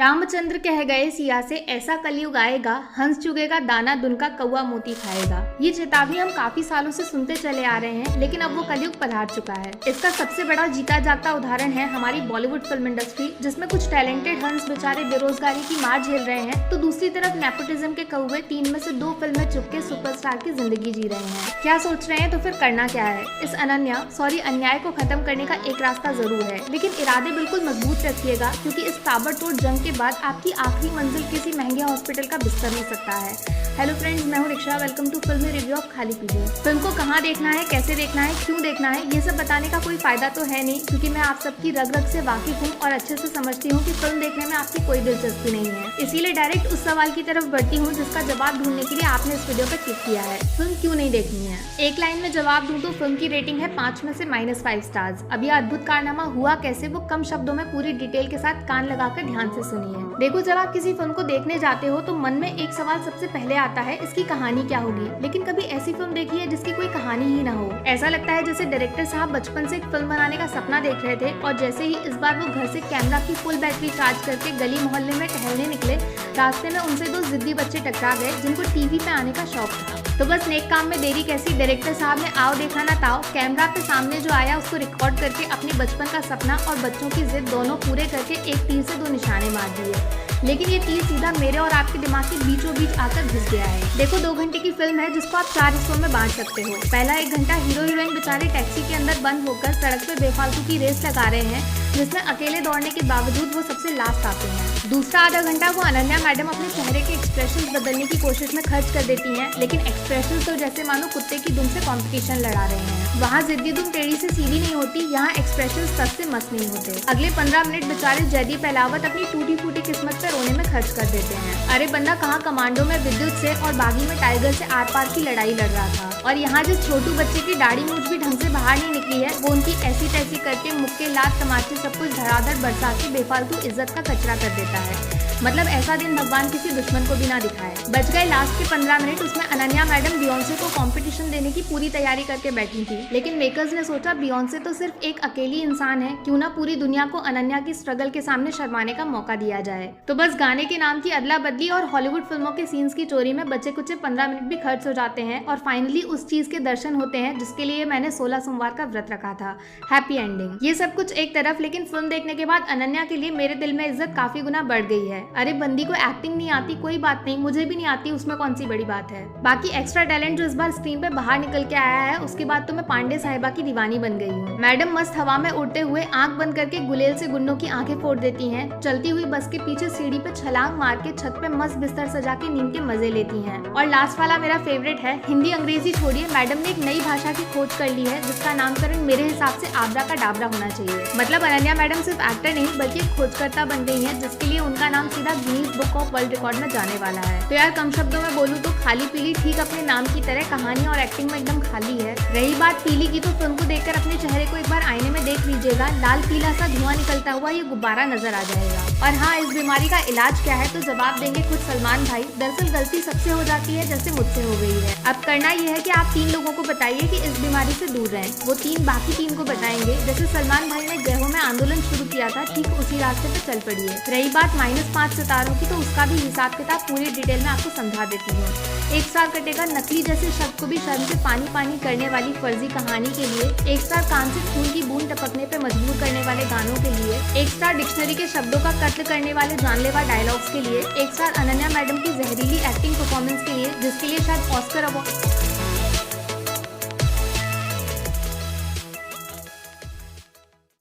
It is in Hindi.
रामचंद्र कह गए सिया से ऐसा कलयुग आएगा, हंस चुगेगा दाना दुनका कौवा मोती खाएगा। ये चेतावनी हम काफी सालों से सुनते चले आ रहे हैं, लेकिन अब वो कलयुग पधार चुका है। इसका सबसे बड़ा जीता जागता उदाहरण है हमारी बॉलीवुड फिल्म इंडस्ट्री, जिसमें कुछ टैलेंटेड हंस बेचारे बेरोजगारी की मार झेल रहे हैं, तो दूसरी तरफ नेपोटिज्म के कौवे 3 में से 2 फिल्में चुप के सुपरस्टार की जिंदगी जी रहे हैं। क्या सोच रहे हैं? तो फिर करना क्या है? इस अन्याय को खत्म करने का एक रास्ता जरूर है, लेकिन इरादे बिल्कुल मजबूत रखिएगा, क्योंकि इस ताबड़तोड़ जंग के बाद आपकी आखिरी मंजिल किसी महंगे हॉस्पिटल का बिस्तर हो सकता है। हेलो फ्रेंड्स, मैं हूं रिक्शा। वेलकम टू फिल्मी रिव्यू ऑफ खाली पीली। फिल्म को कहां देखना है, कैसे देखना है, क्यों देखना है, ये सब बताने का कोई फायदा तो है नहीं, क्योंकि मैं आप सबकी रग रग से वाकिफ हूं और अच्छे से समझती हूं कि फिल्म देखने में आपकी कोई दिलचस्पी नहीं है। इसीलिए डायरेक्ट उस सवाल की तरफ बढ़ती हूँ जिसका जवाब ढूंढने के लिए आपने इस वीडियो पर क्लिक किया है। फिल्म क्यों नहीं देखनी है? एक लाइन में जवाब दूं तो फिल्म की रेटिंग है 5 में से -5 स्टार्स। अब यह अद्भुत कारनामा हुआ कैसे, वो कम शब्दों में पूरी डिटेल के साथ कान लगाकर ध्यान से सुनिए। देखो, जब आप किसी फिल्म को देखने जाते हो तो मन में एक सवाल सबसे पहले आता है, इसकी कहानी क्या होगी। लेकिन कभी ऐसी फिल्म देखी है जिसकी कोई कहानी ही ना हो? ऐसा लगता है जैसे डायरेक्टर साहब बचपन से एक फिल्म बनाने का सपना देख रहे थे और जैसे ही इस बार वो घर से कैमरा की फुल बैटरी चार्ज करके गली मोहल्ले में टहलने निकले, रास्ते में उनसे 2 जिद्दी बच्चे टकरा गए जिनको टीवी पे आने का शौक था। तो बस नेक काम में देरी कैसी, डायरेक्टर साहब ने आओ देखा ना ताओ, कैमरा पे सामने जो आया उसको रिकॉर्ड करके अपने बचपन का सपना और बच्चों की जिद दोनों पूरे करके एक तीर से 2 निशाने मार दिए। लेकिन ये तीर सीधा मेरे और आपके दिमाग के बीचों बीच आकर घुस गया है। देखो, 2 घंटे की फिल्म है जिसको आप 4 हिस्सों में बांट सकते हो। पहला 1 घंटा हीरो हीरोइन बेचारे टैक्सी के अंदर बंद होकर सड़क पे बेफालतू की रेस लगा रहे हैं, जिसमें अकेले दौड़ने के बावजूद वो सबसे लास्ट आते हैं। दूसरा आधा घंटा वो अनन्या मैडम अपने चेहरे के एक्सप्रेशंस बदलने की कोशिश में खर्च कर देती हैं, लेकिन एक्सप्रेशंस तो जैसे मानो कुत्ते की दुम से कंपटीशन लड़ा रहे हैं। वहाँ जिद्दी दुम टेढ़ी से सीधी नहीं होती, यहाँ एक्सप्रेशंस तस से मस नहीं होते। अगले 15 मिनट बेचारे जयदीप अहलावत अपनी टूटी फूटी किस्मत पे रोने में खर्च कर देते हैं। अरे बंदा कहाँ कमांडो में विद्युत से और बागी में टाइगर से आर पार की लड़ाई लड़ रहा था, और यहाँ जिस छोटू बच्चे की दाढ़ी मूंछ भी ढंग से बाहर नहीं निकली है, वो उनकी ऐसी तैसी करके मुक्के लात तमाचे सब कुछ धड़ाधड़ बरसा के बेफालतू इज्जत का कचरा कर देता है। मतलब ऐसा दिन भगवान किसी दुश्मन को भी ना दिखाए। बच गए लास्ट के 15 मिनट, उसमें अनन्या मैडम बियोंसे को कंपटीशन देने की पूरी तैयारी करके बैठी थी, लेकिन मेकर्स ने सोचा बियोंसे तो सिर्फ एक अकेली इंसान है, क्यों ना पूरी दुनिया को अनन्या की स्ट्रगल के सामने शर्माने का मौका दिया जाए। तो बस गाने के नाम की अदला बदली और हॉलीवुड फिल्मों के सीन्स की चोरी में बचे कुछ 15 मिनट भी खर्च हो जाते हैं, और फाइनली उस चीज के दर्शन होते हैं जिसके लिए मैंने 16 सोमवार का व्रत रखा था। Happy ending. ये सब कुछ एक तरफ, लेकिन फिल्म देखने के बाद अनन्या के लिए मेरे दिल में इज्जत काफी गुना बढ़ गई है। अरे बंदी को एक्टिंग नहीं आती कोई बात नहीं, मुझे भी नहीं आती, उसमें कौन सी बड़ी बात है। बाकी एक्स्ट्रा टैलेंट जो इस बार स्क्रीन पे बाहर निकल के आया है, उसके बाद तो मैं पांडे साहिबा की दीवानी बन गई हूँ। मैडम मस्त हवा में उड़ते हुए आंख बंद करके गुलेल से गुन्नों की आंखें फोड़ देती हैं, चलती हुई बस के पीछे सीढ़ी पे छलांग मार के छत पे मस्त बिस्तर सजा के नींद के मजे लेती हैं। और लास्ट वाला मेरा फेवरेट है, हिंदी अंग्रेजी छोड़िए, मैडम ने एक नई भाषा की खोज कर ली है जिसका नामकरण मेरे हिसाब से आबरा का डाबरा होना चाहिए। मतलब अनन्या मैडम सिर्फ एक्टर नहीं बल्कि खोजकर्ता बन गई है, जिसके लिए उनका नाम सीधा Guinness book of world record में जाने वाला है। तो यार, कम शब्दों में बोलूं तो खाली पीली ठीक अपने नाम की तरह कहानी और एक्टिंग में एकदम खाली है। रही बात पीली की, तो फिल्म को देखकर अपने चेहरे को एक बार आईने में देख लीजिएगा, लाल पीला सा धुआं निकलता हुआ ये गुब्बारा नजर आ जाएगा। और हाँ, इस बीमारी का इलाज क्या है तो जवाब देंगे खुद सलमान भाई। दरअसल गलती सबसे हो जाती है जैसे मुझसे हो गई है। अब करना यह है कि आप 3 लोगों को बताइए कि इस बीमारी से दूर रहें। वो 3 बाकी 3 को बताएंगे। जैसे सलमान भाई ने जय हो में आंदोलन शुरू किया था, ठीक उसी रास्ते पे चल पड़िए। रही बात -5 सितारों की, तो उसका भी हिसाब किताब पूरी डिटेल में आपको समझा देती हूँ। 1 स्टार कटेगा नकली जैसे शब्द को भी शर्म से पानी पानी करने वाली फर्जी कहानी के लिए, 1 स्टार कान से खून की बूंद टपकने पे मजबूर करने वाले गानों के लिए, 1 स्टार डिक्शनरी के शब्दों का कत्ल करने वाले जानलेवा डायलॉग्स के लिए, 1 स्टार अनन्या मैडम की जहरीली एक्टिंग परफॉर्मेंस के लिए, जिसके लिए शायद ऑस्कर अवार्ड